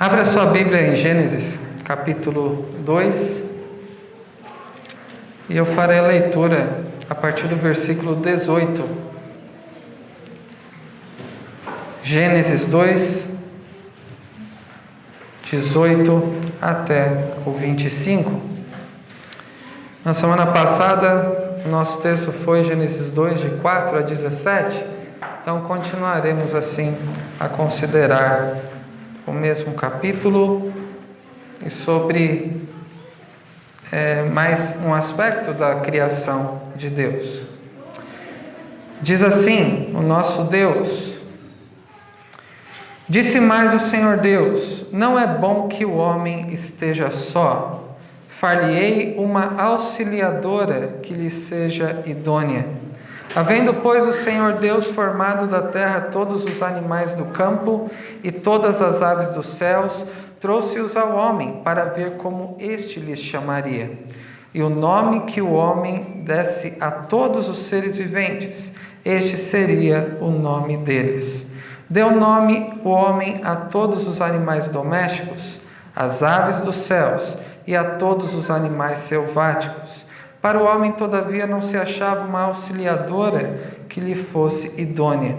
Abra sua Bíblia em Gênesis, capítulo 2, e eu farei a leitura a partir do versículo 18. Gênesis 2, 18 até o 25. Na semana passada, o nosso texto foi Gênesis 2, de 4 a 17, então continuaremos assim a considerar o mesmo capítulo e sobre mais um aspecto da criação de Deus. Diz assim o nosso Deus: Disse mais o Senhor Deus: Não é bom que o homem esteja só. Far-lhe-ei uma auxiliadora que lhe seja idônea. Havendo, pois, o Senhor Deus formado da terra todos os animais do campo e todas as aves dos céus, trouxe-os ao homem para ver como este lhes chamaria. E o nome que o homem desse a todos os seres viventes, este seria o nome deles. Deu nome o homem a todos os animais domésticos, às aves dos céus e a todos os animais selváticos. Para o homem, todavia, não se achava uma auxiliadora que lhe fosse idônea.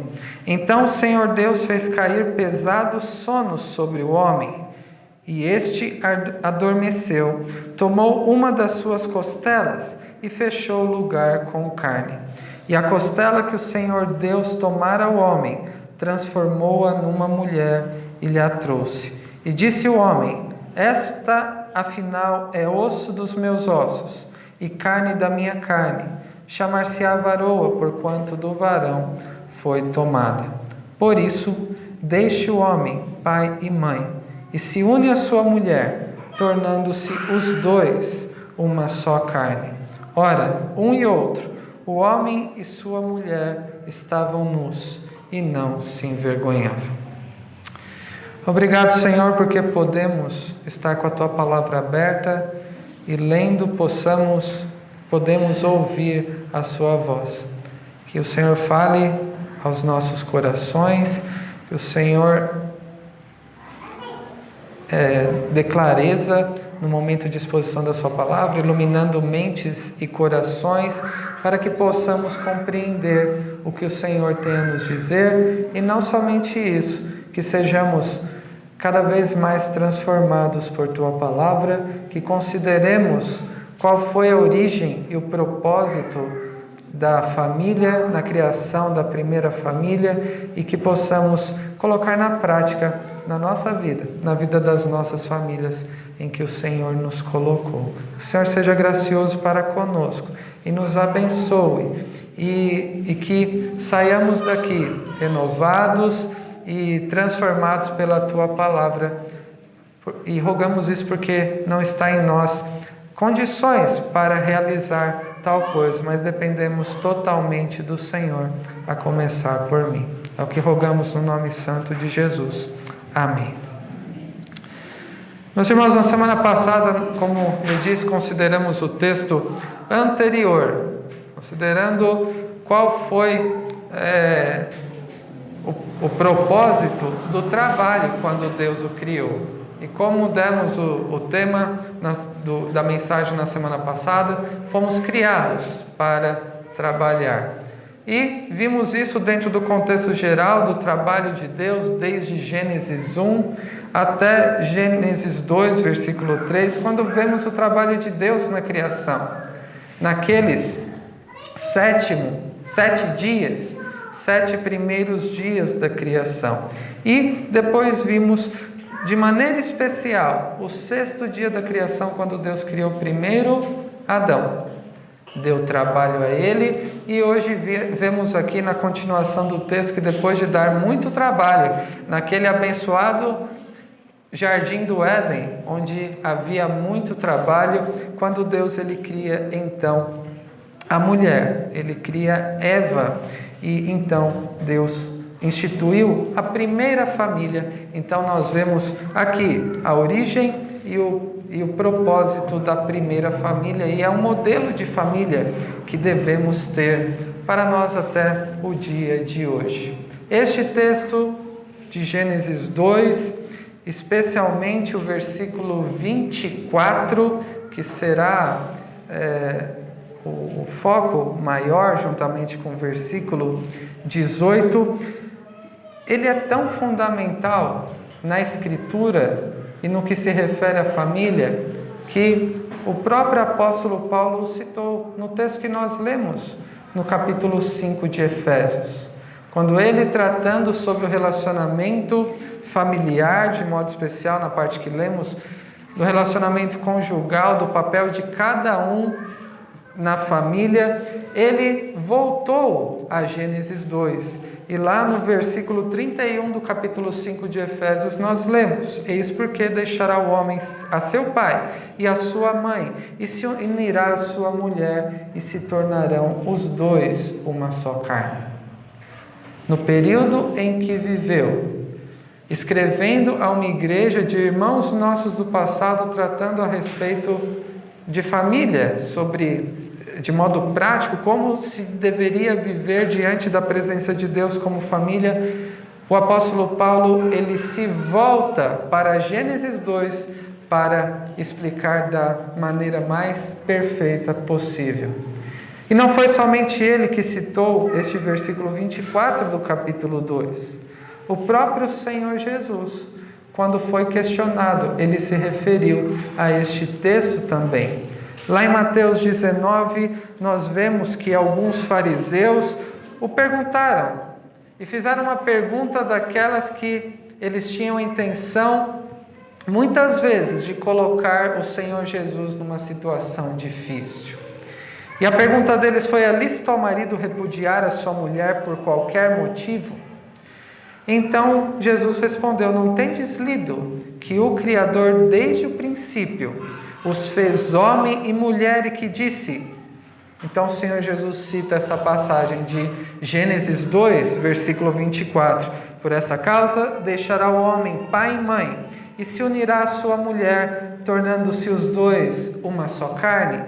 Então o Senhor Deus fez cair pesado sono sobre o homem, e este adormeceu, tomou uma das suas costelas e fechou o lugar com carne. E a costela que o Senhor Deus tomara ao homem, transformou-a numa mulher e lhe a trouxe. E disse o homem: Esta, afinal, é osso dos meus ossos e carne da minha carne. Chamar-se-á varoa, porquanto do varão foi tomada. Por isso, deixe o homem pai e mãe, e se une à sua mulher, tornando-se os dois uma só carne. Ora, um e outro, o homem e sua mulher, estavam nus e não se envergonhavam. Obrigado, Senhor, porque podemos estar com a Tua palavra aberta e lendo podemos ouvir a Sua voz. Que o Senhor fale aos nossos corações, que o Senhor dê clareza no momento de exposição da Sua palavra, iluminando mentes e corações, para que possamos compreender o que o Senhor tem a nos dizer, e não somente isso, que sejamos cada vez mais transformados por Tua palavra, que consideremos qual foi a origem e o propósito da família, na criação da primeira família, e que possamos colocar na prática, na nossa vida, na vida das nossas famílias em que o Senhor nos colocou. Que o Senhor seja gracioso para conosco e nos abençoe, e que saiamos daqui renovados e transformados pela Tua palavra, e rogamos isso porque não está em nós condições para realizar tal coisa, mas dependemos totalmente do Senhor, a começar por mim. É o que rogamos no nome santo de Jesus. Amém. Meus irmãos, na semana passada, como eu disse, consideramos o texto anterior, considerando qual foi o propósito do trabalho quando Deus o criou. E como demos o tema da mensagem na semana passada, fomos criados para trabalhar. E vimos isso dentro do contexto geral do trabalho de Deus, desde Gênesis 1 até Gênesis 2, versículo 3, quando vemos o trabalho de Deus na criação. Naqueles 7 dias, 7 primeiros dias da criação. E depois vimos de maneira especial o 6º dia da criação, quando Deus criou primeiro Adão. Deu trabalho a ele, e hoje vemos aqui na continuação do texto que depois de dar muito trabalho naquele abençoado jardim do Éden, onde havia muito trabalho, quando Deus ele cria então a mulher, ele cria Eva, e então Deus instituiu a primeira família. Então nós vemos aqui a origem e o propósito da primeira família, e é um modelo de família que devemos ter para nós até o dia de hoje. Este texto de Gênesis 2 especialmente o versículo 24, que será o foco maior, juntamente com o versículo 18, ele é tão fundamental na Escritura e no que se refere à família, que o próprio apóstolo Paulo o citou no texto que nós lemos, no capítulo 5 de Efésios, quando ele, tratando sobre o relacionamento familiar, de modo especial na parte que lemos, do relacionamento conjugal, do papel de cada um na família, ele voltou a Gênesis 2. E lá no versículo 31 do capítulo 5 de Efésios nós lemos: eis porque deixará o homem a seu pai e a sua mãe, e se unirá a sua mulher, e se tornarão os dois uma só carne. No período em que viveu, escrevendo a uma igreja de irmãos nossos do passado, tratando a respeito de família, de modo prático, como se deveria viver diante da presença de Deus como família, o apóstolo Paulo, ele se volta para Gênesis 2 para explicar da maneira mais perfeita possível. E não foi somente ele que citou este versículo 24 do capítulo 2. O próprio Senhor Jesus, quando foi questionado, ele se referiu a este texto também. Lá em Mateus 19, nós vemos que alguns fariseus o perguntaram e fizeram uma pergunta daquelas que eles tinham intenção, muitas vezes, de colocar o Senhor Jesus numa situação difícil. E a pergunta deles foi: é lícito ao marido repudiar a sua mulher por qualquer motivo? Então Jesus respondeu: não tendes lido que o Criador desde o princípio os fez homem e mulher, e que disse... Então o Senhor Jesus cita essa passagem de Gênesis 2, versículo 24. Por essa causa deixará o homem pai e mãe, e se unirá à sua mulher, tornando-se os dois uma só carne.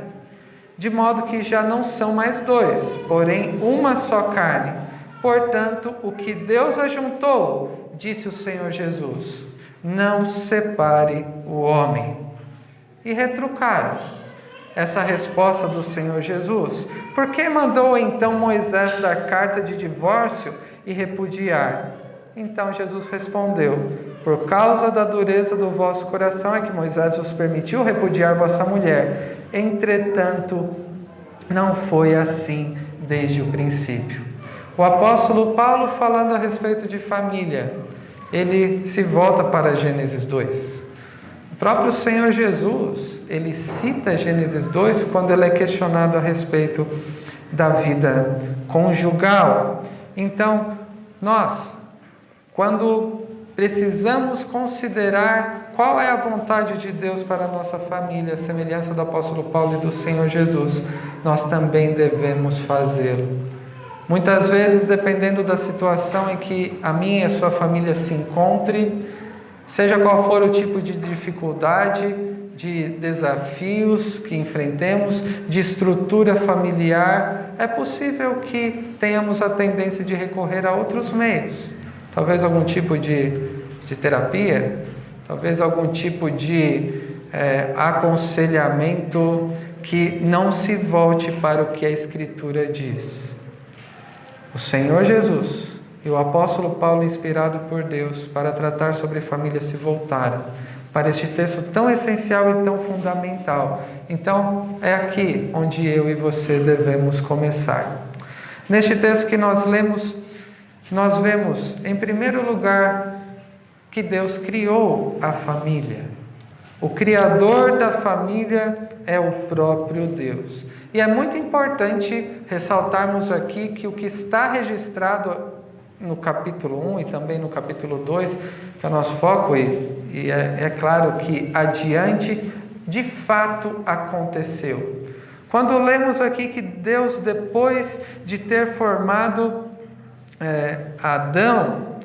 De modo que já não são mais dois, porém uma só carne. Portanto, o que Deus ajuntou, disse o Senhor Jesus, não separe o homem. E retrucaram essa resposta do Senhor Jesus. Por que mandou então Moisés dar carta de divórcio e repudiar? Então Jesus respondeu: por causa da dureza do vosso coração é que Moisés vos permitiu repudiar vossa mulher. Entretanto, não foi assim desde o princípio. O apóstolo Paulo, falando a respeito de família, ele se volta para Gênesis 2. O próprio Senhor Jesus, ele cita Gênesis 2 quando ele é questionado a respeito da vida conjugal. Então, nós, quando precisamos considerar qual é a vontade de Deus para a nossa família, a semelhança do apóstolo Paulo e do Senhor Jesus, nós também devemos fazê-lo. Muitas vezes, dependendo da situação em que a minha e a sua família se encontre, seja qual for o tipo de dificuldade, de desafios que enfrentemos, de estrutura familiar, é possível que tenhamos a tendência de recorrer a outros meios. Talvez algum tipo de terapia, talvez algum tipo de aconselhamento que não se volte para o que a Escritura diz. O Senhor Jesus e o apóstolo Paulo, inspirado por Deus para tratar sobre família, se voltaram para este texto tão essencial e tão fundamental. Então, é aqui onde eu e você devemos começar. Neste texto que nós lemos, nós vemos, em primeiro lugar, que Deus criou a família. O Criador da família é o próprio Deus. E é muito importante ressaltarmos aqui que o que está registrado no capítulo 1 e também no capítulo 2, que é o nosso foco, e é claro que adiante, de fato aconteceu. Quando lemos aqui que Deus, depois de ter formado Adão,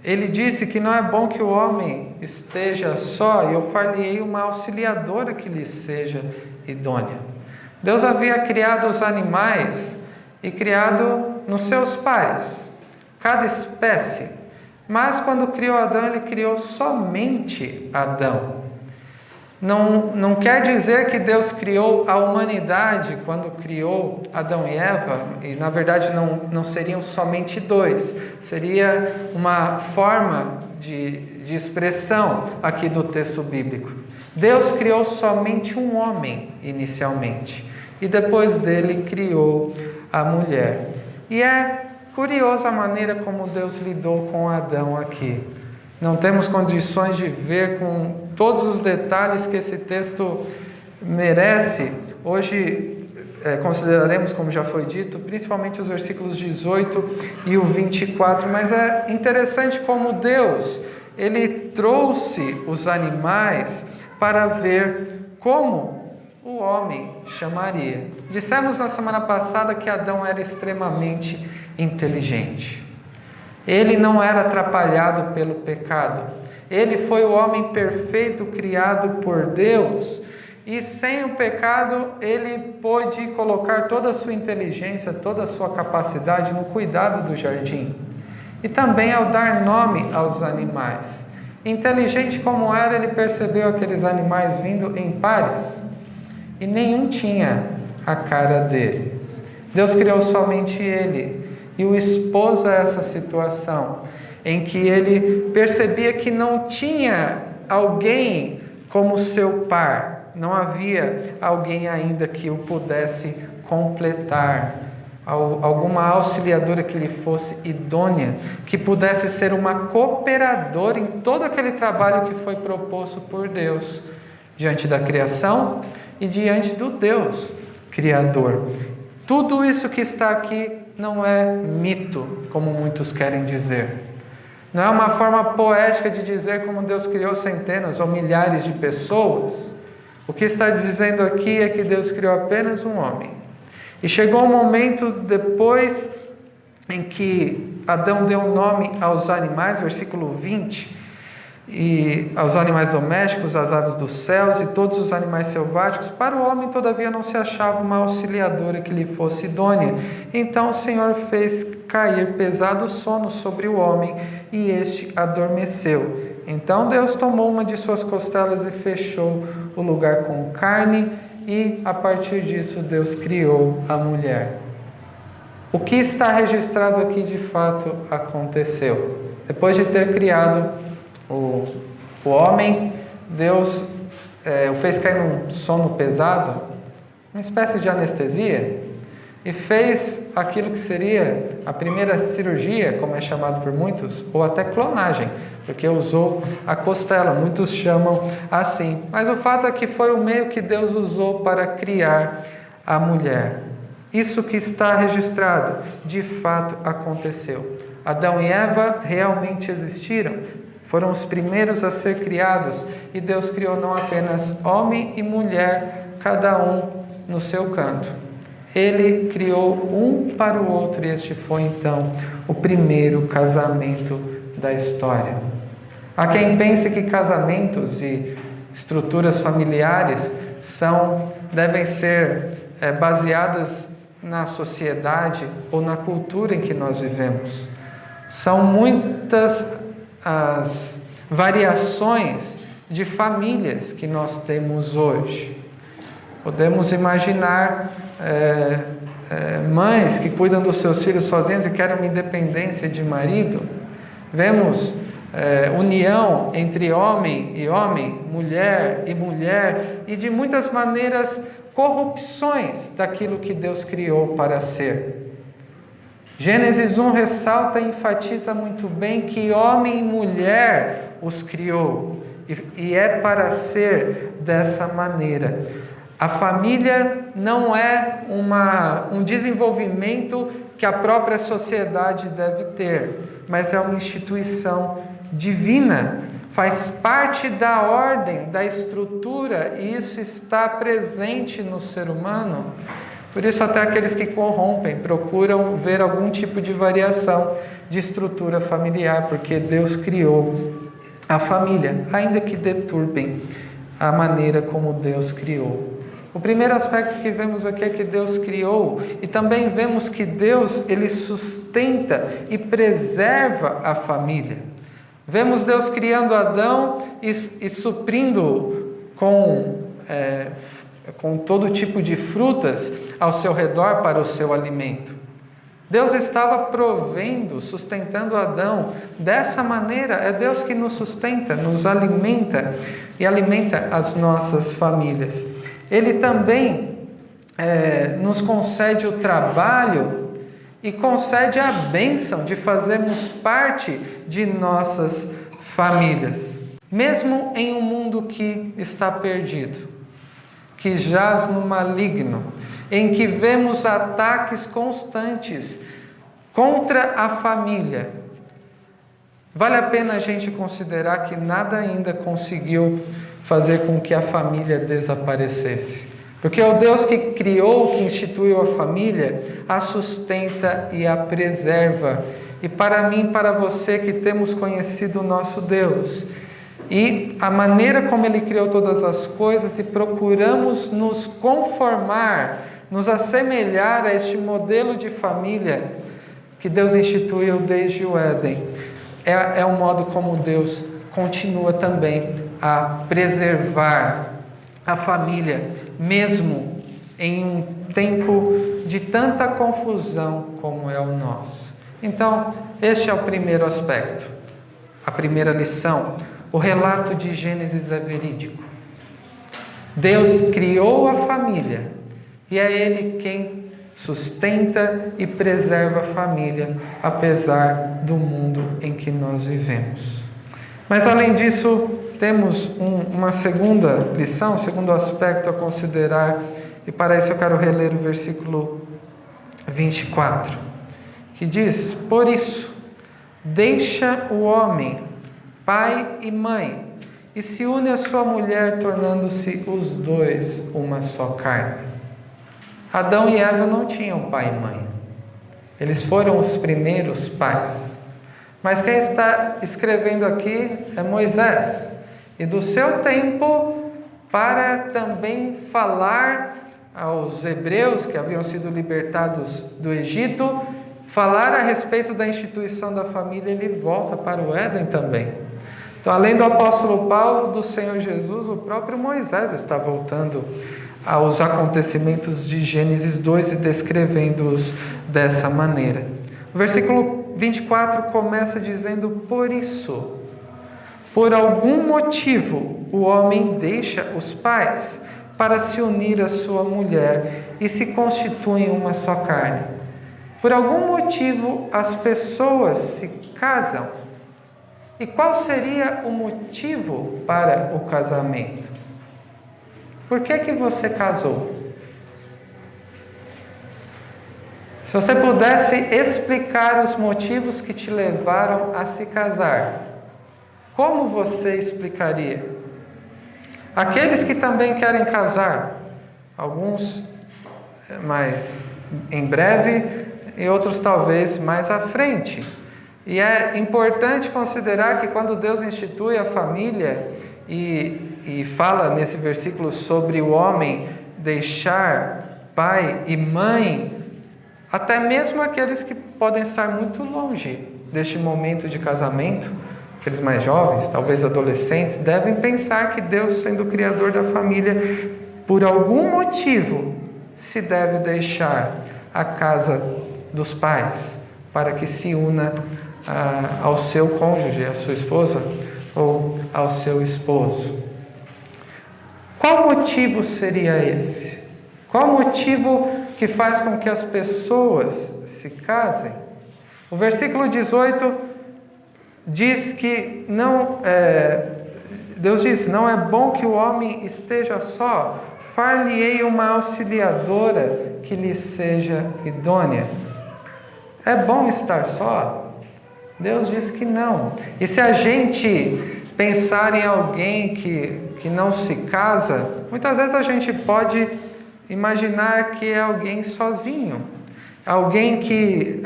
ele disse que não é bom que o homem esteja só, e eu far-lhe-ei uma auxiliadora que lhe seja idônea. Deus havia criado os animais e criado nos seus pares. Cada espécie Mas quando criou Adão, ele criou somente Adão. Não quer dizer que Deus criou a humanidade quando criou Adão e Eva, e na verdade não seriam somente dois, seria uma forma de expressão aqui do texto bíblico. Deus criou somente um homem inicialmente, e depois dele criou a mulher. E é curiosa a maneira como Deus lidou com Adão aqui. Não temos condições de ver com todos os detalhes que esse texto merece. Hoje consideraremos, como já foi dito, principalmente os versículos 18 e o 24, mas é interessante como Deus, ele trouxe os animais para ver como o homem chamaria. Dissemos na semana passada que Adão era extremamente inteligente. Ele não era atrapalhado pelo pecado. Ele foi o homem perfeito criado por Deus. E sem o pecado, ele pôde colocar toda a sua inteligência, toda a sua capacidade no cuidado do jardim. E também ao dar nome aos animais. Inteligente como era, ele percebeu aqueles animais vindo em pares. E nenhum tinha a cara dele. Deus criou somente ele. E o expôs a essa situação, em que ele percebia que não tinha alguém como seu par, não havia alguém ainda que o pudesse completar, alguma auxiliadora que lhe fosse idônea, que pudesse ser uma cooperadora em todo aquele trabalho que foi proposto por Deus, diante da criação e diante do Deus Criador. Tudo isso que está aqui não é mito, como muitos querem dizer. Não é uma forma poética de dizer como Deus criou centenas ou milhares de pessoas. O que está dizendo aqui é que Deus criou apenas um homem. E chegou um momento depois em que Adão deu nome aos animais, versículo 20, e aos animais domésticos, às aves dos céus e todos os animais selváticos. Para o homem, todavia, não se achava uma auxiliadora que lhe fosse idônea. Então o Senhor fez cair pesado sono sobre o homem, e este adormeceu. Então Deus tomou uma de suas costelas e fechou o lugar com carne, e a partir disso Deus criou a mulher. O que está registrado aqui de fato aconteceu. Depois de ter criado o homem, Deus o fez cair num sono pesado, uma espécie de anestesia, e fez aquilo que seria a primeira cirurgia, como é chamado por muitos, ou até clonagem, porque usou a costela, muitos chamam assim. Mas o fato é que foi o meio que Deus usou para criar a mulher. Isso que está registrado, de fato aconteceu. Adão e Eva realmente existiram. Foram os primeiros a ser criados, e Deus criou não apenas homem e mulher, cada um no seu canto. Ele criou um para o outro, e este foi então o primeiro casamento da história. Há quem pense que casamentos e estruturas familiares devem ser baseadas na sociedade ou na cultura em que nós vivemos. São muitas as variações de famílias que nós temos hoje. Podemos imaginar mães que cuidam dos seus filhos sozinhas e querem uma independência de marido. Vemos união entre homem e homem, mulher e mulher, e de muitas maneiras corrupções daquilo que Deus criou para ser. Gênesis 1 ressalta e enfatiza muito bem que homem e mulher os criou, e é para ser dessa maneira. A família não é um desenvolvimento que a própria sociedade deve ter, mas é uma instituição divina, faz parte da ordem, da estrutura, e isso está presente no ser humano. Por isso até aqueles que corrompem procuram ver algum tipo de variação de estrutura familiar, porque Deus criou a família, ainda que deturpem a maneira como Deus criou. O primeiro aspecto que vemos aqui é que Deus criou, e também vemos que Deus ele sustenta e preserva a família. Vemos Deus criando Adão e suprindo com todo tipo de frutas ao seu redor para o seu alimento. Deus estava provendo, sustentando Adão. Dessa maneira, é Deus que nos sustenta, nos alimenta e alimenta as nossas famílias. Ele também nos concede o trabalho e concede a bênção de fazermos parte de nossas famílias. Mesmo em um mundo que está perdido, que jaz no maligno, em que vemos ataques constantes contra a família, vale a pena a gente considerar que nada ainda conseguiu fazer com que a família desaparecesse. Porque o Deus que criou, que instituiu a família, a sustenta e a preserva. E para mim, para você que temos conhecido o nosso Deus, e a maneira como Ele criou todas as coisas e procuramos nos conformar, nos assemelhar a este modelo de família que Deus instituiu desde o Éden, é o modo como Deus continua também a preservar a família, mesmo em um tempo de tanta confusão como é o nosso. Então, este é o primeiro aspecto, a primeira lição. O relato de Gênesis é verídico. Deus criou a família e é Ele quem sustenta e preserva a família, apesar do mundo em que nós vivemos. Mas além disso, temos uma segunda lição, um segundo aspecto a considerar, e para isso eu quero reler o versículo 24, que diz: por isso, deixa o homem pai e mãe, e se une à sua mulher, tornando-se os dois uma só carne. Adão e Eva não tinham pai e mãe. Eles foram os primeiros pais. Mas quem está escrevendo aqui é Moisés. E do seu tempo, para também falar aos hebreus que haviam sido libertados do Egito, falar a respeito da instituição da família, ele volta para o Éden também. Então, além do apóstolo Paulo, do Senhor Jesus, o próprio Moisés está voltando aos acontecimentos de Gênesis 2 e descrevendo-os dessa maneira. O versículo 24 começa dizendo: por isso, por algum motivo, o homem deixa os pais para se unir à sua mulher e se constituem uma só carne. Por algum motivo, as pessoas se casam. E qual seria o motivo para o casamento? Por que você casou? Se você pudesse explicar os motivos que te levaram a se casar, como você explicaria? Aqueles que também querem casar, alguns mais em breve e outros talvez mais à frente. E é importante considerar que quando Deus institui a família e fala nesse versículo sobre o homem deixar pai e mãe, até mesmo aqueles que podem estar muito longe deste momento de casamento, aqueles mais jovens, talvez adolescentes, devem pensar que Deus, sendo o Criador da família, por algum motivo, se deve deixar a casa dos pais para que se una ao seu cônjuge, à sua esposa ou ao seu esposo. Qual motivo seria esse? Qual motivo que faz com que as pessoas se casem? O versículo 18 diz que Deus diz: não é bom que o homem esteja só, far-lhe-ei uma auxiliadora que lhe seja idônea. É bom estar só? Deus diz que não. E se a gente pensar em alguém que não se casa, muitas vezes a gente pode imaginar que é alguém sozinho, alguém que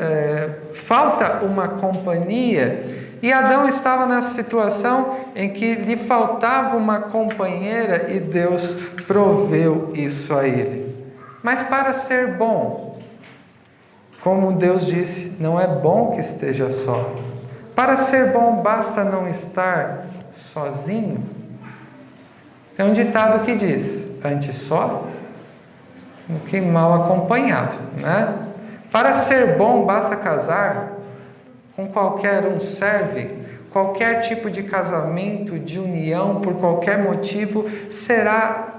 falta uma companhia. E Adão estava nessa situação em que lhe faltava uma companheira e Deus proveu isso a ele. Mas para ser bom, como Deus disse, não é bom que esteja só. Para ser bom, basta não estar sozinho. Tem um ditado que diz: antes só do que mal acompanhado, né? Para ser bom, basta casar, com qualquer um serve. Qualquer tipo de casamento, de união, por qualquer motivo, será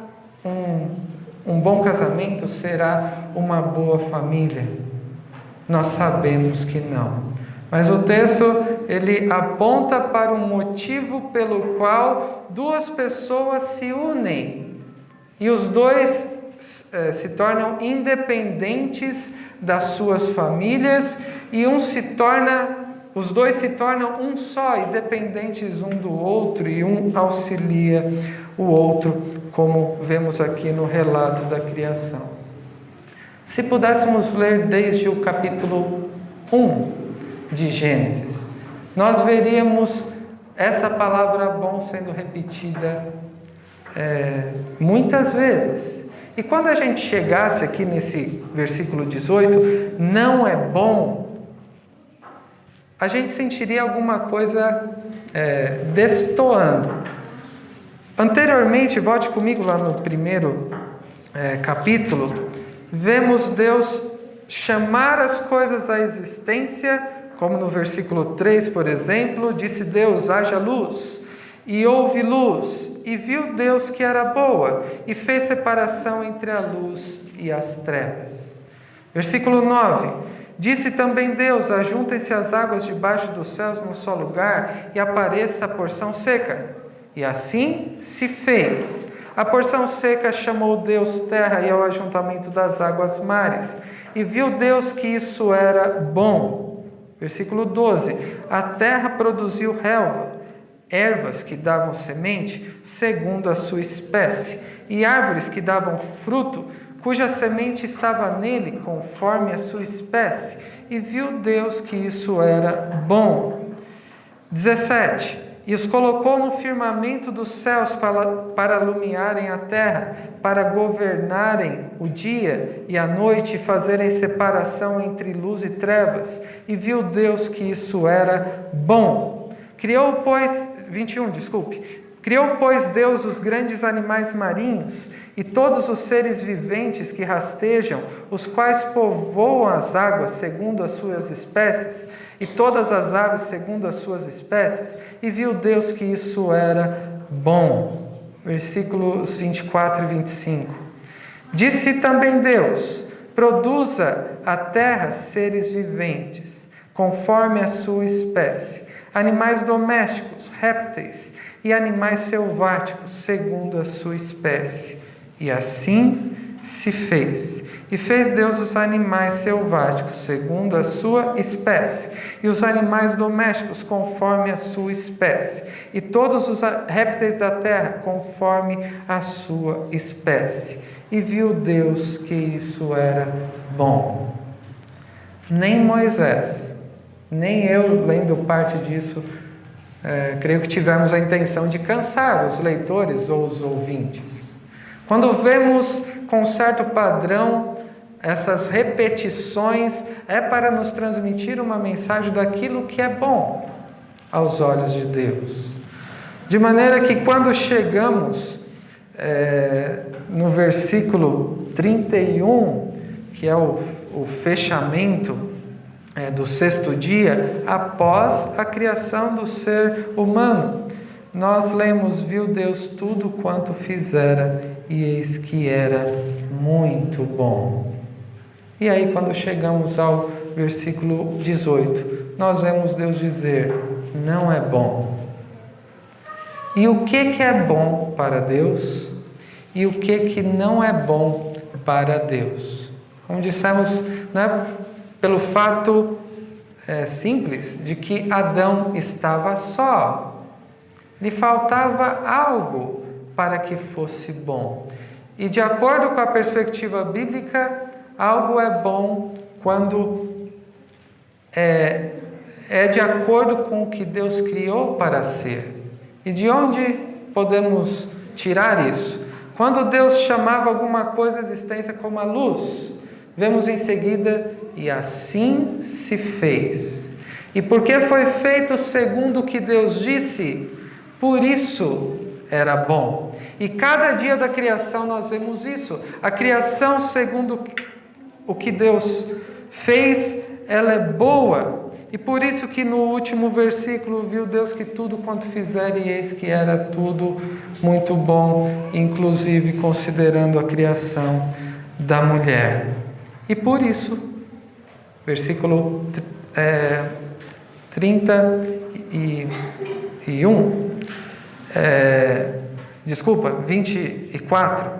um bom casamento, será uma boa família. Nós sabemos que não. Mas o texto, ele aponta para um motivo pelo qual duas pessoas se unem. E os dois se tornam independentes das suas famílias e os dois se tornam um só, independentes um do outro, e um auxilia o outro, como vemos aqui no relato da criação. Se pudéssemos ler desde o capítulo 1 de Gênesis, nós veríamos essa palavra bom sendo repetida muitas vezes. E quando a gente chegasse aqui nesse versículo 18, não é bom, a gente sentiria alguma coisa destoando. Anteriormente, volte comigo lá no primeiro capítulo, vemos Deus chamar as coisas à existência, como no versículo 3, por exemplo, disse Deus: haja luz, e houve luz, e viu Deus que era boa, e fez separação entre a luz e as trevas. Versículo 9, disse também Deus: ajuntem-se as águas debaixo dos céus num só lugar, e apareça a porção seca. E assim se fez. A porção seca chamou Deus terra, e ao ajuntamento das águas mares. E viu Deus que isso era bom. Versículo 12, a terra produziu relva, ervas que davam semente, segundo a sua espécie, e árvores que davam fruto, cuja semente estava nele, conforme a sua espécie. E viu Deus que isso era bom. 17, e os colocou no firmamento dos céus para alumiarem a terra, para governarem o dia e a noite, e fazerem separação entre luz e trevas. E viu Deus que isso era bom. Criou, pois, Deus os grandes animais marinhos e todos os seres viventes que rastejam, os quais povoam as águas segundo as suas espécies, e todas as aves segundo as suas espécies. E viu Deus que isso era bom. Versículos 24 e 25. Disse também Deus: produza a terra seres viventes, conforme a sua espécie, animais domésticos, répteis e animais selváticos, segundo a sua espécie. E assim se fez. E fez Deus os animais selváticos, segundo a sua espécie, e os animais domésticos, conforme a sua espécie, e todos os répteis da terra, conforme a sua espécie. E viu Deus que isso era bom. Nem Moisés, nem eu, lendo parte disso, creio que tivemos a intenção de cansar os leitores ou os ouvintes. Quando vemos com certo padrão essas repetições, é para nos transmitir uma mensagem daquilo que é bom aos olhos de Deus. De maneira que quando chegamos no versículo 31, que é o fechamento do sexto dia, após a criação do ser humano, nós lemos: viu Deus tudo quanto fizera, e eis que era muito bom. E aí, quando chegamos ao versículo 18, nós vemos Deus dizer: não é bom. E o que é bom para Deus? E o que não é bom para Deus? Como dissemos, né, pelo fato simples de que Adão estava só. Lhe faltava algo para que fosse bom. E de acordo com a perspectiva bíblica, algo é bom quando é de acordo com o que Deus criou para ser. E de onde podemos tirar isso? Quando Deus chamava alguma coisa à existência como a luz, vemos em seguida: e assim se fez. E porque foi feito segundo o que Deus disse, por isso era bom. E cada dia da criação nós vemos isso. A criação, segundo o que Deus fez, ela é boa. E por isso que no último versículo, viu Deus que tudo quanto fizer, e eis que era tudo muito bom, inclusive considerando a criação da mulher. E por isso, versículo 24.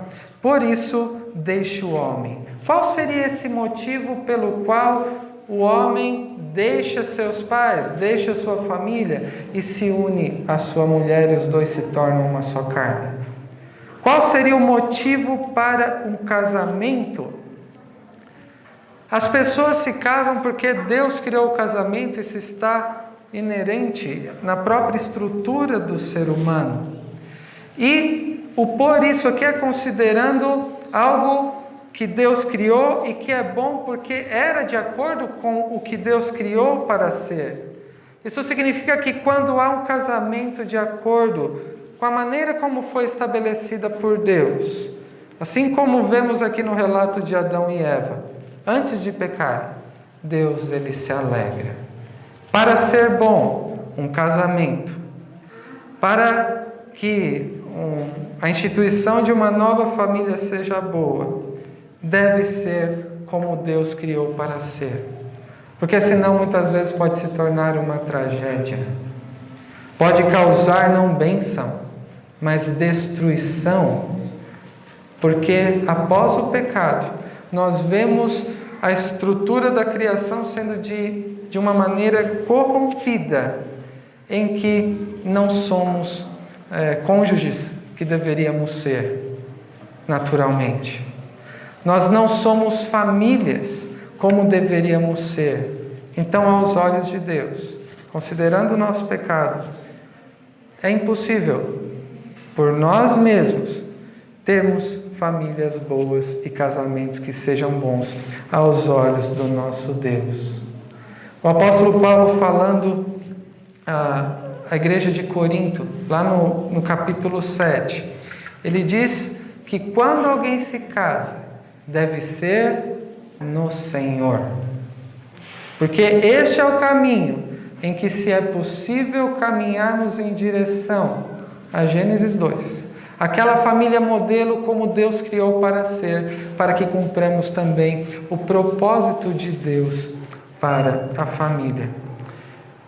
Por isso deixa o homem. Qual seria esse motivo pelo qual o homem deixa seus pais, deixa sua família e se une à sua mulher e os dois se tornam uma só carne? Qual seria o motivo para um casamento? As pessoas se casam porque Deus criou o casamento, isso está inerente na própria estrutura do ser humano. E o por isso aqui é considerando algo que Deus criou e que é bom porque era de acordo com o que Deus criou para ser. Isso significa que quando há um casamento de acordo com a maneira como foi estabelecida por Deus, assim como vemos aqui no relato de Adão e Eva, antes de pecar, Deus ele se alegra. Para ser bom um casamento, para que a instituição de uma nova família seja boa, deve ser como Deus criou para ser. Porque senão muitas vezes pode se tornar uma tragédia. Pode causar não bênção, mas destruição. Porque após o pecado, nós vemos a estrutura da criação sendo de uma maneira corrompida, em que não somos cônjuges que deveríamos ser naturalmente. Nós não somos famílias como deveríamos ser. Então, aos olhos de Deus, considerando o nosso pecado, é impossível, por nós mesmos, termos famílias boas e casamentos que sejam bons aos olhos do nosso Deus. O apóstolo Paulo, falando à igreja de Corinto, lá no capítulo 7, ele diz que quando alguém se casa, deve ser no Senhor. Porque este é o caminho em que se é possível caminharmos em direção a Gênesis 2. Aquela família modelo como Deus criou para ser, para que cumpramos também o propósito de Deus para a família.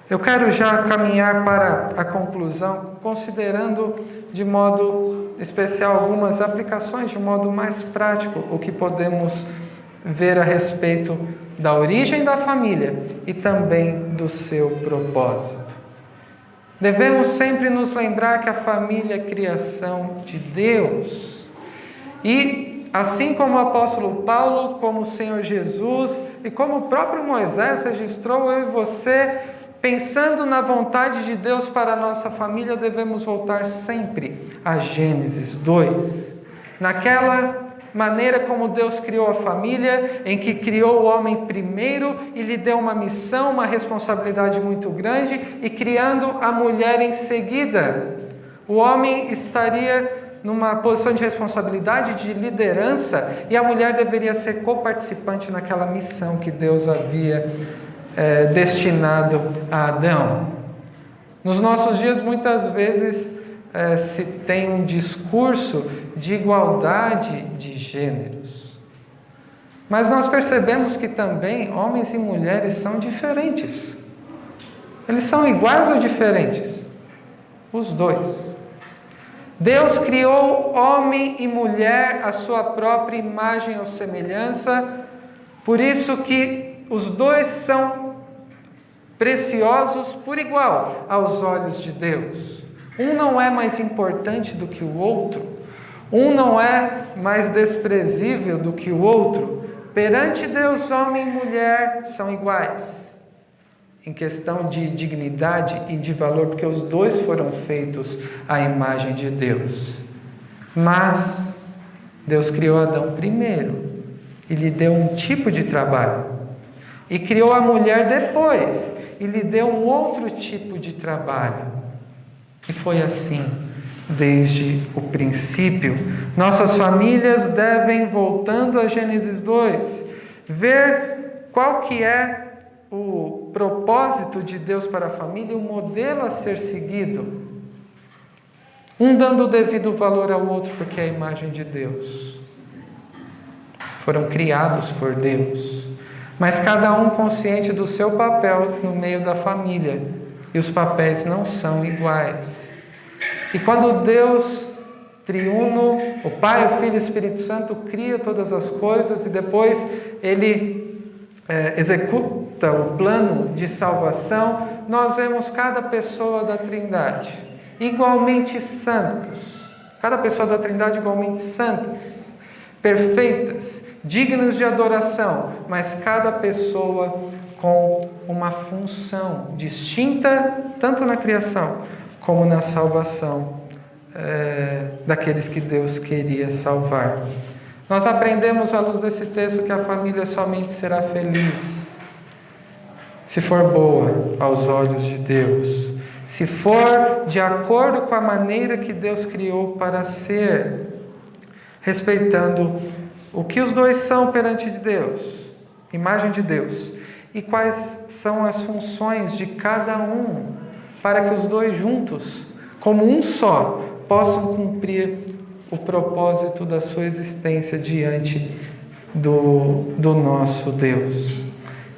Eu quero já caminhar para a conclusão, considerando de modo especial algumas aplicações, de modo mais prático, o que podemos ver a respeito da origem da família e também do seu propósito. Devemos sempre nos lembrar que a família é criação de Deus. E assim como o apóstolo Paulo, como o Senhor Jesus e como o próprio Moisés registrou, eu e você, pensando na vontade de Deus para a nossa família, devemos voltar sempre a Gênesis 2. Naquela maneira como Deus criou a família, em que criou o homem primeiro e lhe deu uma missão, uma responsabilidade muito grande, e criando a mulher em seguida. O homem estaria numa posição de responsabilidade, de liderança, e a mulher deveria ser coparticipante naquela missão que Deus havia destinado a Adão. Nos nossos dias, muitas vezes, se tem um discurso de igualdade de gêneros. Mas nós percebemos que também homens e mulheres são diferentes. Eles são iguais ou diferentes? Os dois. Deus criou homem e mulher à sua própria imagem ou semelhança, por isso que os dois são preciosos por igual aos olhos de Deus. Um não é mais importante do que o outro. Um não é mais desprezível do que o outro. Perante Deus, homem e mulher são iguais em questão de dignidade e de valor, porque os dois foram feitos à imagem de Deus. Mas Deus criou Adão primeiro e lhe deu um tipo de trabalho. E criou a mulher depois e lhe deu um outro tipo de trabalho. E foi assim desde o princípio. Nossas famílias devem, voltando a Gênesis 2, ver qual que é o propósito de Deus para a família, o modelo a ser seguido. Um dando o devido valor ao outro, porque é a imagem de Deus. Foram criados por Deus. Mas cada um consciente do seu papel no meio da família. E os papéis não são iguais. E quando Deus triuno, o Pai, o Filho e o Espírito Santo, cria todas as coisas e depois Ele executa o plano de salvação, nós vemos cada pessoa da Trindade igualmente santos. Cada pessoa da Trindade igualmente santas, perfeitas, dignas de adoração, mas cada pessoa com uma função distinta, tanto na criação como na salvação daqueles que Deus queria salvar. Nós aprendemos à luz desse texto que a família somente será feliz se for boa aos olhos de Deus, se for de acordo com a maneira que Deus criou para ser, respeitando o que os dois são perante Deus, imagem de Deus, e quais são as funções de cada um, para que os dois juntos, como um só, possam cumprir o propósito da sua existência diante do nosso Deus.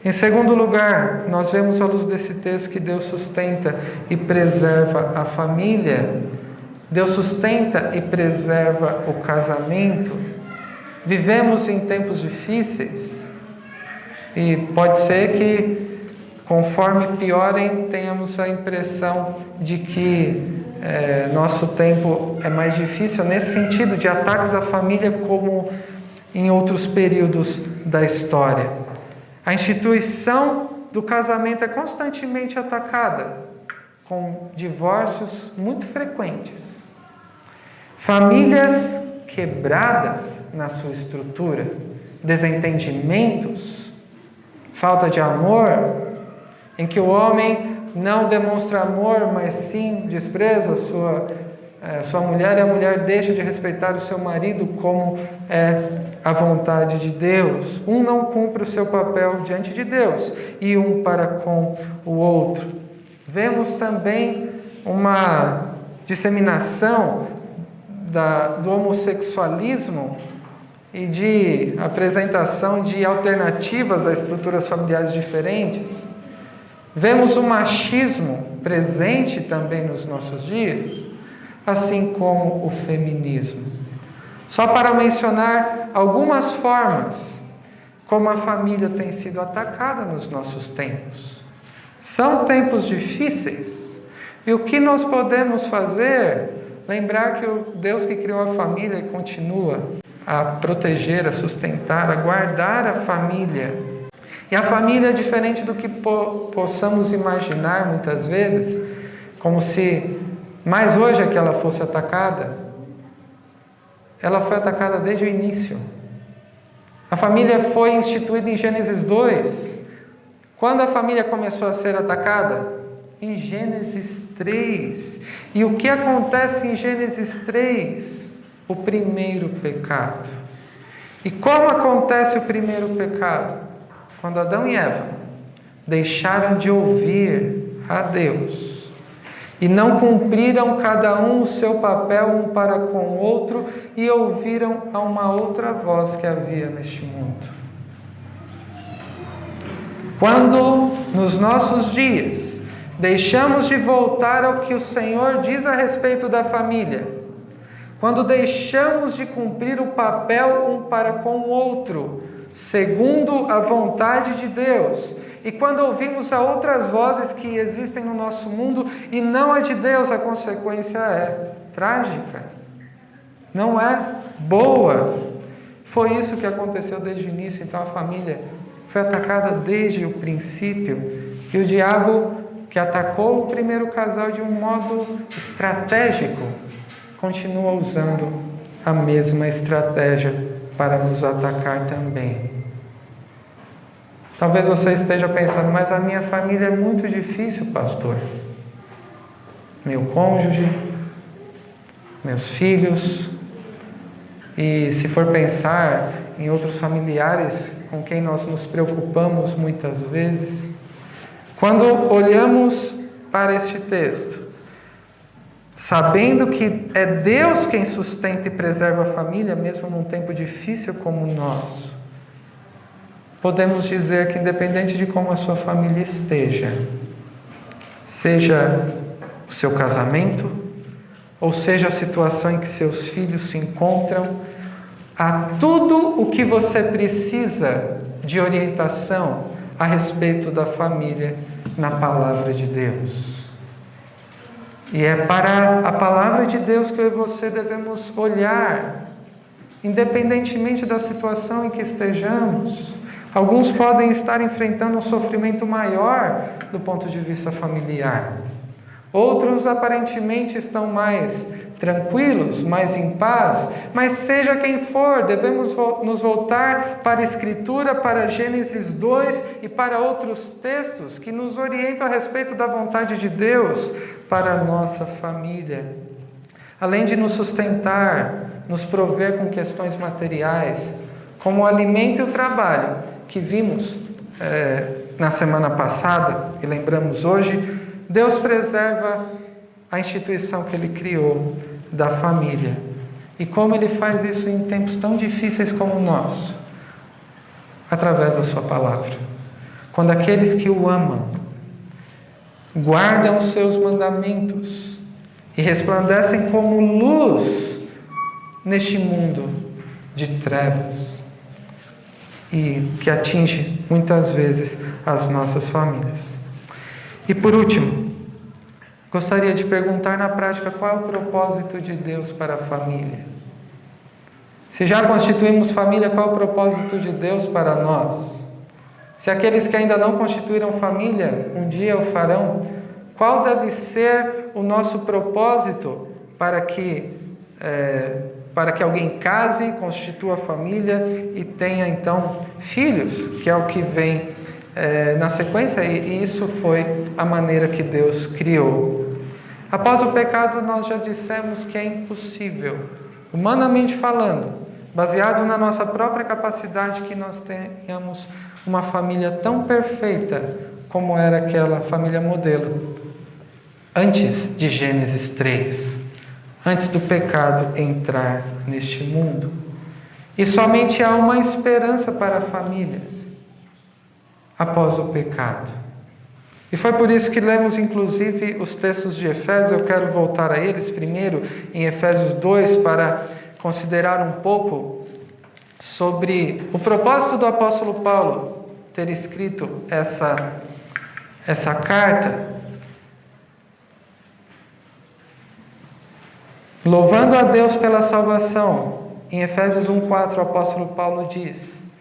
Em segundo lugar, nós vemos à luz desse texto que Deus sustenta e preserva a família. Deus sustenta e preserva o casamento. Vivemos em tempos difíceis e pode ser que, conforme piorem, tenhamos a impressão de que nosso tempo é mais difícil nesse sentido de ataques à família como em outros períodos da história. A instituição do casamento é constantemente atacada, com divórcios muito frequentes. Famílias quebradas na sua estrutura, desentendimentos, falta de amor, em que o homem não demonstra amor, mas sim desprezo à sua mulher, e a mulher deixa de respeitar o seu marido como a vontade de Deus. Um não cumpre o seu papel diante de Deus e um para com o outro. Vemos também uma disseminação do homossexualismo e de apresentação de alternativas a estruturas familiares diferentes. Vemos o machismo presente também nos nossos dias, assim como o feminismo. Só para mencionar algumas formas como a família tem sido atacada nos nossos tempos. São tempos difíceis. E o que nós podemos fazer? Lembrar que o Deus que criou a família continua a proteger, a sustentar, a guardar a família. E a família é diferente do que possamos imaginar muitas vezes, como se mais hoje é que ela fosse atacada. Ela foi atacada desde o início. A família foi instituída em Gênesis 2. Quando a família começou a ser atacada? Em Gênesis 3. E o que acontece em Gênesis 3? O primeiro pecado. E como acontece o primeiro pecado? Quando Adão e Eva deixaram de ouvir a Deus e não cumpriram cada um o seu papel um para com o outro e ouviram a uma outra voz que havia neste mundo. Quando nos nossos dias deixamos de voltar ao que o Senhor diz a respeito da família, quando deixamos de cumprir o papel um para com o outro, segundo a vontade de Deus, e quando ouvimos a outras vozes que existem no nosso mundo e não a de Deus, a consequência é trágica, não é boa. Foi isso que aconteceu desde o início. Então a família foi atacada desde o princípio, e o diabo, que atacou o primeiro casal de um modo estratégico, continua usando a mesma estratégia para nos atacar também. Talvez você esteja pensando, mas a minha família é muito difícil, pastor. Meu cônjuge, meus filhos, e se for pensar em outros familiares com quem nós nos preocupamos muitas vezes, quando olhamos para este texto, sabendo que é Deus quem sustenta e preserva a família, mesmo num tempo difícil como o nosso, podemos dizer que independente de como a sua família esteja, seja o seu casamento, ou seja a situação em que seus filhos se encontram, há tudo o que você precisa de orientação a respeito da família na palavra de Deus. E é para a palavra de Deus que eu e você devemos olhar, independentemente da situação em que estejamos. Alguns podem estar enfrentando um sofrimento maior do ponto de vista familiar. Outros aparentemente estão mais tranquilos, mais em paz, mas seja quem for, devemos nos voltar para a Escritura, para Gênesis 2 e para outros textos que nos orientam a respeito da vontade de Deus para a nossa família. Além de nos sustentar, nos prover com questões materiais, como o alimento e o trabalho, que vimos na semana passada e lembramos hoje, Deus preserva a instituição que Ele criou da família. E como Ele faz isso em tempos tão difíceis como o nosso? Através da Sua palavra. Quando aqueles que o amam guardam os seus mandamentos e resplandecem como luz neste mundo de trevas e que atinge muitas vezes as nossas famílias. E por último, gostaria de perguntar na prática qual é o propósito de Deus para a família. Se já constituímos família, qual é o propósito de Deus para nós? Se aqueles que ainda não constituíram família, um dia o farão, qual deve ser o nosso propósito para que alguém case, constitua família e tenha então filhos, que é o que vem na sequência, e isso foi a maneira que Deus criou. Após o pecado, nós já dissemos que é impossível, humanamente falando, baseados na nossa própria capacidade, que nós tenhamos uma família tão perfeita como era aquela família modelo, antes de Gênesis 3, antes do pecado entrar neste mundo. E somente há uma esperança para famílias após o pecado. E foi por isso que lemos inclusive os textos de Efésios. Eu quero voltar a eles primeiro em Efésios 2 para considerar um pouco sobre o propósito do apóstolo Paulo ter escrito essa carta. Louvando a Deus pela salvação, em Efésios 1:4 o apóstolo Paulo diz: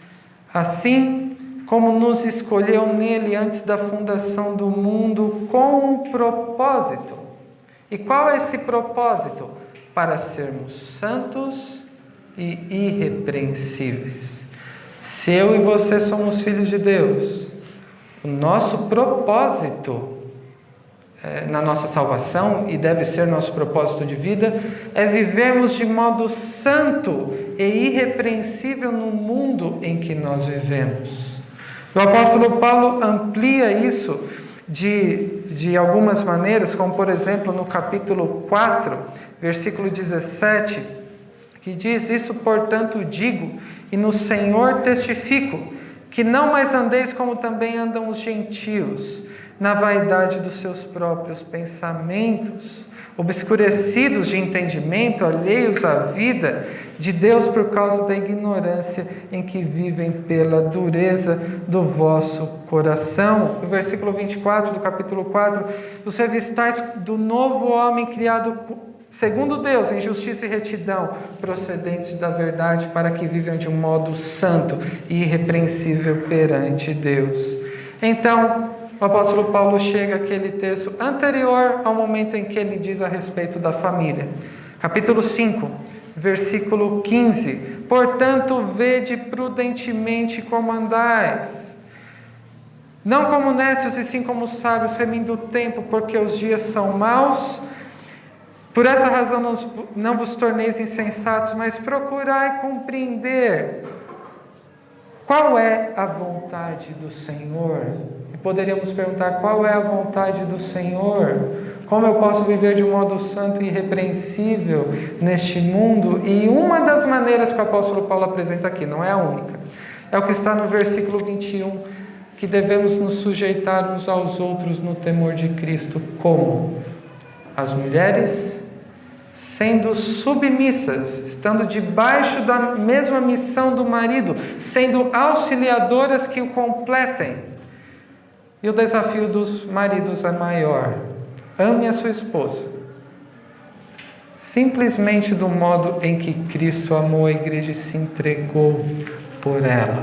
assim como nos escolheu nele antes da fundação do mundo com um propósito. E qual é esse propósito? Para sermos santos e irrepreensíveis. Se eu e você somos filhos de Deus, o nosso propósito na nossa salvação, e deve ser nosso propósito de vida, é vivermos de modo santo e irrepreensível no mundo em que nós vivemos. O apóstolo Paulo amplia isso de algumas maneiras, como por exemplo no capítulo 4, versículo 17, que diz: isso, portanto, digo, e no Senhor testifico, que não mais andeis como também andam os gentios, na vaidade dos seus próprios pensamentos, obscurecidos de entendimento, alheios à vida de Deus por causa da ignorância em que vivem pela dureza do vosso coração. O versículo 24 do capítulo 4: os revistais do novo homem criado segundo Deus, em justiça e retidão, procedentes da verdade, para que vivam de um modo santo e irrepreensível perante Deus. Então, o apóstolo Paulo chega àquele texto anterior ao momento em que ele diz a respeito da família. Capítulo 5, versículo 15. Portanto, vede prudentemente como andais, Não como nécios, e sim como sábios, remindo o tempo, porque os dias são maus. Por essa razão não vos torneis insensatos, mas procurai compreender qual é a vontade do Senhor. E poderíamos perguntar: qual é a vontade do Senhor? Como eu posso viver de um modo santo e irrepreensível neste mundo? E uma das maneiras que o apóstolo Paulo apresenta aqui, não é a única, é o que está no versículo 21, que devemos nos sujeitar uns aos outros no temor de Cristo. Como? As mulheres sendo submissas, estando debaixo da mesma missão do marido, sendo auxiliadoras que o completem. E o desafio dos maridos é maior: ame a sua esposa, simplesmente do modo em que Cristo amou a igreja e se entregou por ela.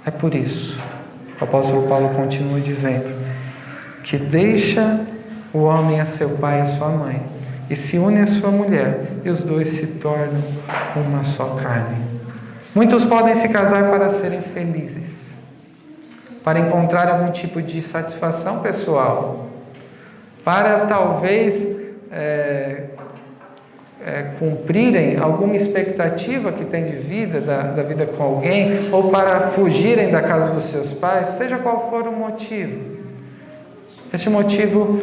É por isso, o apóstolo Paulo continua dizendo que deixa o homem a seu pai e a sua mãe, e se une à sua mulher, e os dois se tornam uma só carne. Muitos podem se casar para serem felizes, para encontrar algum tipo de satisfação pessoal, para talvez cumprirem alguma expectativa que tem de vida, da vida com alguém, ou para fugirem da casa dos seus pais, seja qual for o motivo. Este motivo,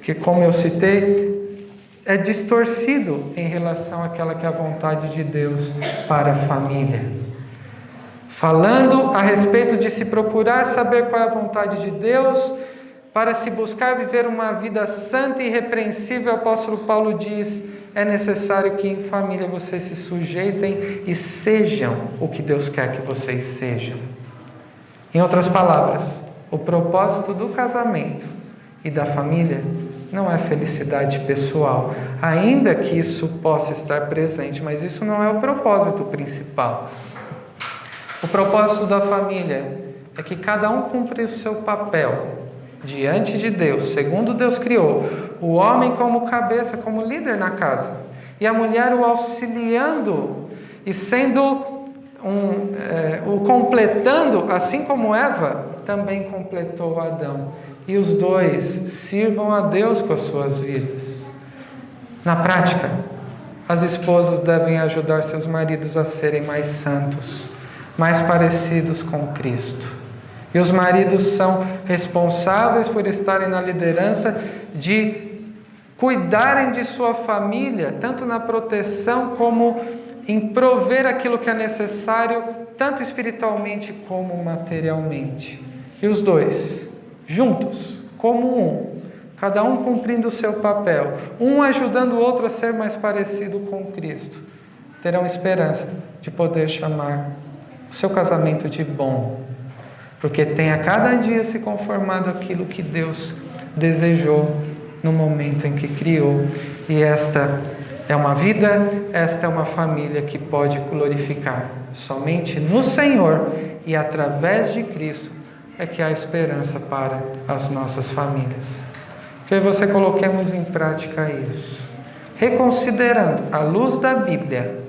que como eu citei, é distorcido em relação àquela que é a vontade de Deus para a família. Falando a respeito de se procurar saber qual é a vontade de Deus, para se buscar viver uma vida santa e irrepreensível, o apóstolo Paulo diz: é necessário que em família vocês se sujeitem e sejam o que Deus quer que vocês sejam. Em outras palavras, o propósito do casamento e da família não é felicidade pessoal, ainda que isso possa estar presente, mas isso não é o propósito principal. O propósito da família é que cada um cumpra o seu papel diante de Deus, segundo Deus criou, o homem como cabeça, como líder na casa, e a mulher o auxiliando e sendo o completando, assim como Eva também completou Adão. E os dois sirvam a Deus com as suas vidas. Na prática, as esposas devem ajudar seus maridos a serem mais santos, mais parecidos com Cristo. E os maridos são responsáveis por estarem na liderança de cuidarem de sua família, tanto na proteção como em prover aquilo que é necessário, tanto espiritualmente como materialmente. E os dois, juntos, como um, cada um cumprindo o seu papel, um ajudando o outro a ser mais parecido com Cristo, terão esperança de poder chamar o seu casamento de bom, porque tem a cada dia se conformado aquilo que Deus desejou no momento em que criou. E esta é uma vida, esta é uma família que pode glorificar somente no Senhor, e através de Cristo é que há esperança para as nossas famílias. Que você coloquemos em prática isso, reconsiderando, à luz da Bíblia,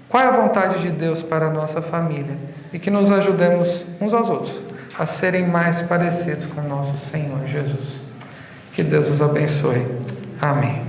qual é a vontade de Deus para a nossa família, e que nos ajudemos uns aos outros a serem mais parecidos com o nosso Senhor Jesus. Que Deus os abençoe. Amém.